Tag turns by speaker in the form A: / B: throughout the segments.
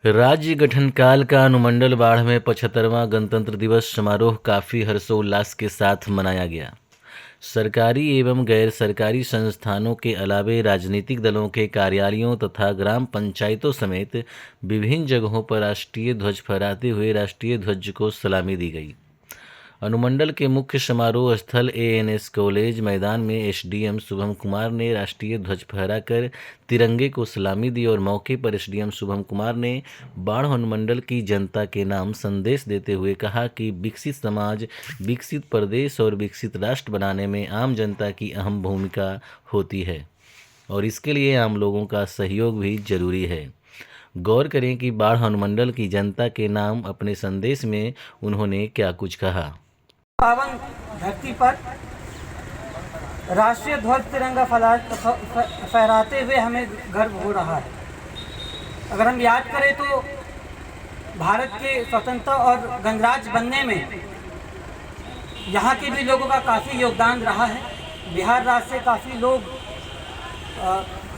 A: राज्य गठन काल का अनुमंडल बाढ़ में 75वां गणतंत्र दिवस समारोह काफ़ी हर्षोल्लास के साथ मनाया गया। सरकारी एवं गैर सरकारी संस्थानों के अलावे राजनीतिक दलों के कार्यालयों तथा ग्राम पंचायतों समेत विभिन्न जगहों पर राष्ट्रीय ध्वज फहराते हुए राष्ट्रीय ध्वज को सलामी दी गई। अनुमंडल के मुख्य समारोह स्थल एएनएस कॉलेज मैदान में एसडीएम शुभम कुमार ने राष्ट्रीय ध्वज फहराकर तिरंगे को सलामी दी और मौके पर एसडीएम शुभम कुमार ने बाढ़ अनुमंडल की जनता के नाम संदेश देते हुए कहा कि विकसित समाज, विकसित प्रदेश और विकसित राष्ट्र बनाने में आम जनता की अहम भूमिका होती है और इसके लिए आम लोगों का सहयोग भी जरूरी है। गौर करें कि बाढ़ अनुमंडल की जनता के नाम अपने संदेश में उन्होंने क्या कुछ कहा।
B: पावन धरती पर राष्ट्रीय ध्वज तिरंगा फहराते हुए हमें गर्व हो रहा है। अगर हम याद करें तो भारत के स्वतंत्रता और गणराज्य बनने में यहाँ के भी लोगों का काफ़ी योगदान रहा है। बिहार राज्य से काफ़ी लोग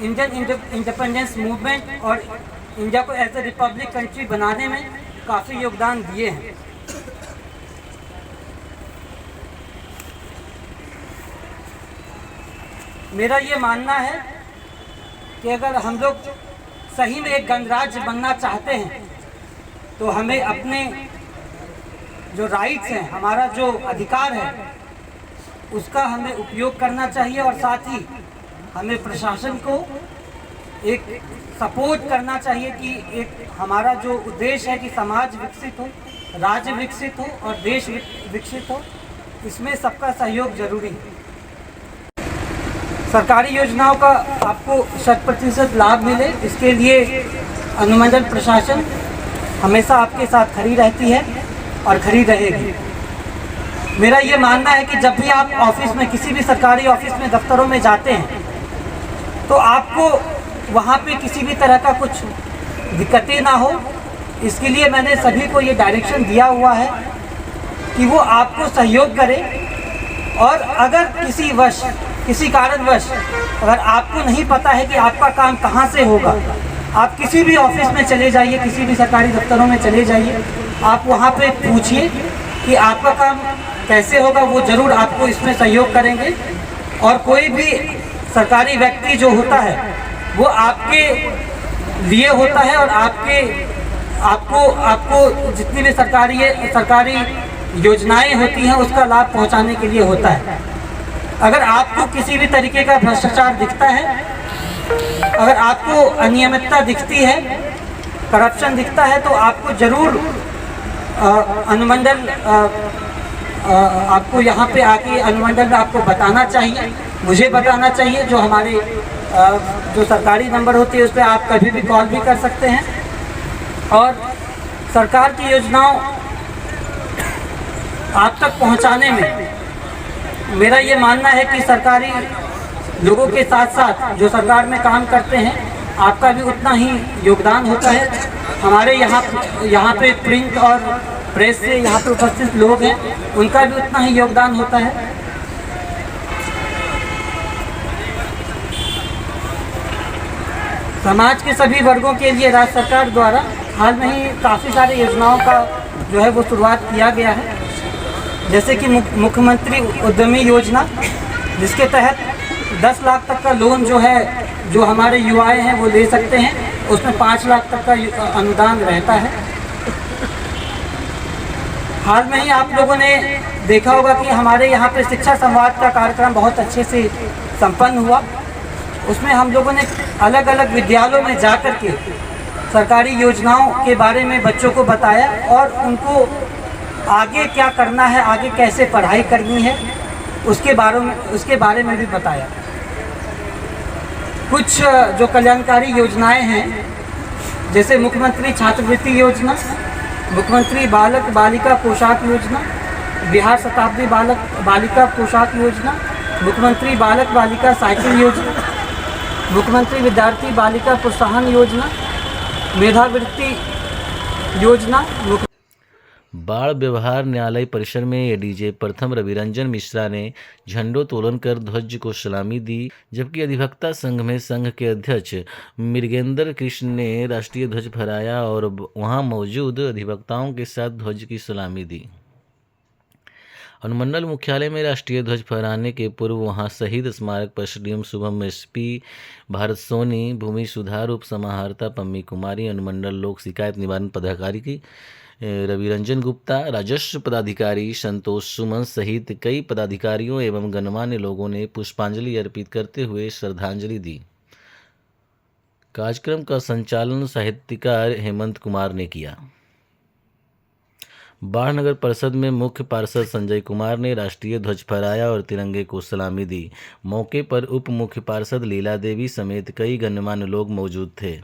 B: इंडियन इंडिपेंडेंस मूवमेंट और इंडिया को एज ए रिपब्लिक कंट्री बनाने में काफ़ी योगदान दिए हैं। मेरा ये मानना है कि अगर हम लोग सही में एक गणराज्य बनना चाहते हैं तो हमें अपने जो राइट्स हैं, हमारा जो अधिकार है, उसका हमें उपयोग करना चाहिए और साथ ही हमें प्रशासन को एक सपोर्ट करना चाहिए कि एक हमारा जो उद्देश्य है कि समाज विकसित हो, राज्य विकसित हो और देश विकसित हो, इसमें सबका सहयोग जरूरी है। सरकारी योजनाओं का आपको 100% लाभ मिले, इसके लिए अनुमंडल प्रशासन हमेशा आपके साथ खड़ी रहती है और खड़ी रहेगी। मेरा ये मानना है कि जब भी आप ऑफिस में, किसी भी सरकारी ऑफिस में, दफ्तरों में जाते हैं तो आपको वहाँ पे किसी भी तरह का कुछ दिक्कतें ना हो, इसके लिए मैंने सभी को ये डायरेक्शन दिया हुआ है कि वो आपको सहयोग करें। और अगर किसी कारणवश अगर आपको नहीं पता है कि आपका काम कहाँ से होगा, आप किसी भी ऑफिस में चले जाइए, किसी भी सरकारी दफ्तरों में चले जाइए, आप वहाँ पे पूछिए कि आपका काम कैसे होगा, वो ज़रूर आपको इसमें सहयोग करेंगे। और कोई भी सरकारी व्यक्ति जो होता है वो आपके लिए होता है और आपको जितनी भी सरकारी योजनाएं होती हैं उसका लाभ पहुंचाने के लिए होता है। अगर आपको किसी भी तरीके का भ्रष्टाचार दिखता है, अगर आपको अनियमितता दिखती है, करप्शन दिखता है, तो आपको ज़रूर अनुमंडल आपको यहाँ पे आके अनुमंडल में आपको बताना चाहिए, मुझे बताना चाहिए। जो हमारे जो सरकारी नंबर होती है उस पर आप कभी भी कॉल भी कर सकते हैं। और सरकार की योजनाओं आप तक पहुँचाने में मेरा ये मानना है कि सरकारी लोगों के साथ साथ जो सरकार में काम करते हैं, आपका भी उतना ही योगदान होता है। हमारे यहाँ पे प्रिंट और प्रेस से यहाँ पे उपस्थित लोग हैं, उनका भी उतना ही योगदान होता है। समाज के सभी वर्गों के लिए राज्य सरकार द्वारा हाल में ही काफ़ी सारी योजनाओं का जो है वो शुरुआत किया गया है, जैसे कि मुख्यमंत्री उद्यमी योजना, जिसके तहत 10 लाख तक का लोन जो है, जो हमारे युवाएं हैं वो ले सकते हैं। उसमें 5 लाख तक का अनुदान रहता है। हाल में ही आप लोगों ने देखा होगा कि हमारे यहाँ पे शिक्षा संवाद का कार्यक्रम बहुत अच्छे से संपन्न हुआ। उसमें हम लोगों ने अलग अलग विद्यालयों में जाकर के सरकारी योजनाओं के बारे में बच्चों को बताया और उनको आगे क्या करना है, आगे कैसे पढ़ाई करनी है, उसके बारे में भी बताया। कुछ जो कल्याणकारी योजनाएं हैं, जैसे मुख्यमंत्री छात्रवृत्ति योजना, मुख्यमंत्री बालक बालिका पोशाक योजना, बिहार शताब्दी बालक बालिका पोशाक योजना, मुख्यमंत्री बालक बालिका साइकिल योजना, मुख्यमंत्री विद्यार्थी बालिका प्रोत्साहन योजना, मेधावृत्ति योजना।
A: बाल व्यवहार न्यायालय परिसर में एडीजे प्रथम रविरंजन मिश्रा ने झंडोत्तोलन कर ध्वज को सलामी दी, जबकि अधिवक्ता संघ में संघ के अध्यक्ष मृगेंद्र कृष्ण ने राष्ट्रीय ध्वज फहराया और वहां मौजूद अधिवक्ताओं के साथ ध्वज की सलामी दी। अनुमंडल मुख्यालय में राष्ट्रीय ध्वज फहराने के पूर्व वहां शहीद स्मारक पर एसडीएम शुभम, एसपी भारत सोनी, भूमि सुधार उप समाहर्ता पम्मी कुमारी, अनुमंडल लोक शिकायत निवारण पदाधिकारी की रविरंजन गुप्ता, राजस्व पदाधिकारी संतोष सुमन सहित कई पदाधिकारियों एवं गणमान्य लोगों ने पुष्पांजलि अर्पित करते हुए श्रद्धांजलि दी। कार्यक्रम का संचालन साहित्यकार हेमंत कुमार ने किया। बाढ़ नगर परिषद में मुख्य पार्षद संजय कुमार ने राष्ट्रीय ध्वज फहराया और तिरंगे को सलामी दी। मौके पर उप मुख्य पार्षद लीला देवी समेत कई गणमान्य लोग मौजूद थे।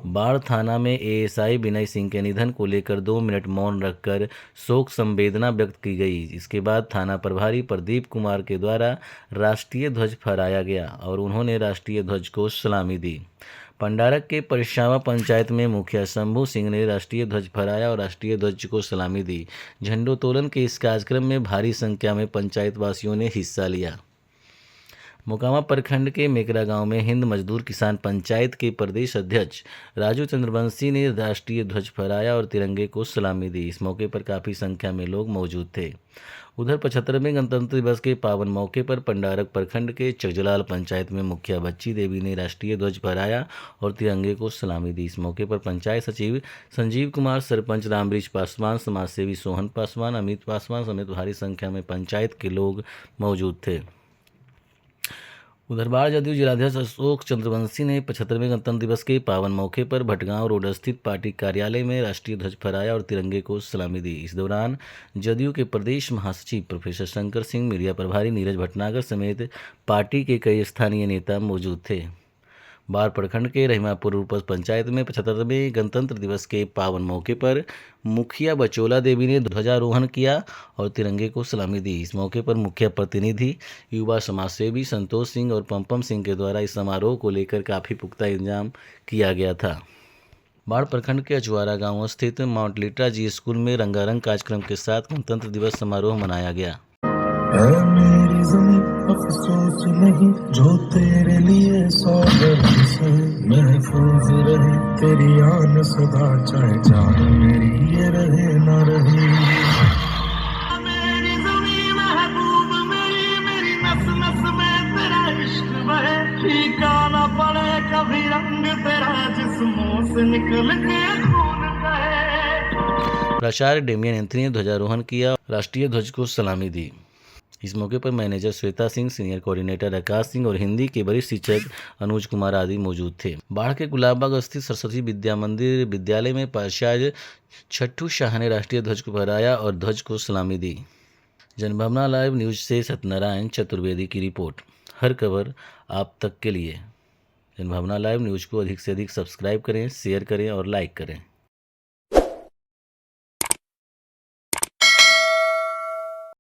A: बाढ़ थाना में एएसआई विनय सिंह के निधन को लेकर 2 मिनट मौन रखकर शोक संवेदना व्यक्त की गई। इसके बाद थाना प्रभारी प्रदीप कुमार के द्वारा राष्ट्रीय ध्वज फहराया गया और उन्होंने राष्ट्रीय ध्वज को सलामी दी। पंडारक के परिश्रामा पंचायत में मुखिया शंभू सिंह ने राष्ट्रीय ध्वज फहराया और राष्ट्रीय ध्वज को सलामी दी। झंडोत्तोलन के इस कार्यक्रम में भारी संख्या में पंचायत वासियों ने हिस्सा लिया। मोकामा प्रखंड के मेकरा गांव में हिंद मजदूर किसान पंचायत के प्रदेश अध्यक्ष राजू चंद्रवंशी ने राष्ट्रीय ध्वज फहराया और तिरंगे को सलामी दी। इस मौके पर काफ़ी संख्या में लोग मौजूद थे। उधर 75वें गणतंत्र दिवस के पावन मौके पर पंडारक प्रखंड के चगजलाल पंचायत में मुखिया बच्ची देवी ने राष्ट्रीय ध्वज फहराया और तिरंगे को सलामी दी। इस मौके पर पंचायत सचिव संजीव कुमार, सरपंच रामबृज पासवान, समाजसेवी सोहन पासवान, अमित पासवान समेत भारी संख्या में पंचायत के लोग मौजूद थे। उधर बाढ़ जदयू जिलाध्यक्ष अशोक चंद्रवंशी ने 75वें गणतंत्र दिवस के पावन मौके पर भटगांव रोड स्थित पार्टी कार्यालय में राष्ट्रीय ध्वज फहराया और तिरंगे को सलामी दी। इस दौरान जदयू के प्रदेश महासचिव प्रोफेसर शंकर सिंह, मीडिया प्रभारी नीरज भटनागर समेत पार्टी के कई स्थानीय नेता मौजूद थे। बाढ़ प्रखंड के रहीमापुर रूपस पंचायत में 75वें गणतंत्र दिवस के पावन मौके पर मुखिया बचोला देवी ने ध्वजारोहण किया और तिरंगे को सलामी दी। इस मौके पर मुखिया प्रतिनिधि, युवा समाजसेवी संतोष सिंह और पम्पम सिंह के द्वारा इस समारोह को लेकर काफ़ी पुख्ता इंतजाम किया गया था। बाढ़ प्रखंड के अचुआरा गांव स्थित माउंट लिट्रा जी स्कूल में रंगारंग कार्यक्रम के साथ गणतंत्र दिवस समारोह मनाया गया।
C: मेरी ज़मीं अफसोस नहीं जो तेरे लिए सौगंध से महफूज रहे तेरी आन सदा, चाहे जान मेरी ये रहे न रहे। मेरी ज़मीं महबूब मेरी नस नस में तेरा इश्क बहे, फीका न पड़े कभी रंग तेरा जिस्मों से निकल के खून बहे।
A: प्राचार्य डेमियन एंथनी ने ध्वजारोहण किया, राष्ट्रीय ध्वज को सलामी दी। इस मौके पर manager Shweta Singh, senior coordinator Akash Singh और हिंदी के वरिष्ठ शिक्षक अनुज कुमार आदि मौजूद थे। बाढ़ के गुलाबबाग स्थित सरस्वती विद्या मंदिर विद्यालय में प्राचार्य छट्टू शाह ने राष्ट्रीय ध्वज को फहराया और ध्वज को सलामी दी। जनभावना लाइव न्यूज से सत्यनारायण चतुर्वेदी की रिपोर्ट। हर खबर आप तक के लिए। जनभावना लाइव न्यूज को अधिक से अधिक सब्सक्राइब करें, शेयर करें और लाइक करें।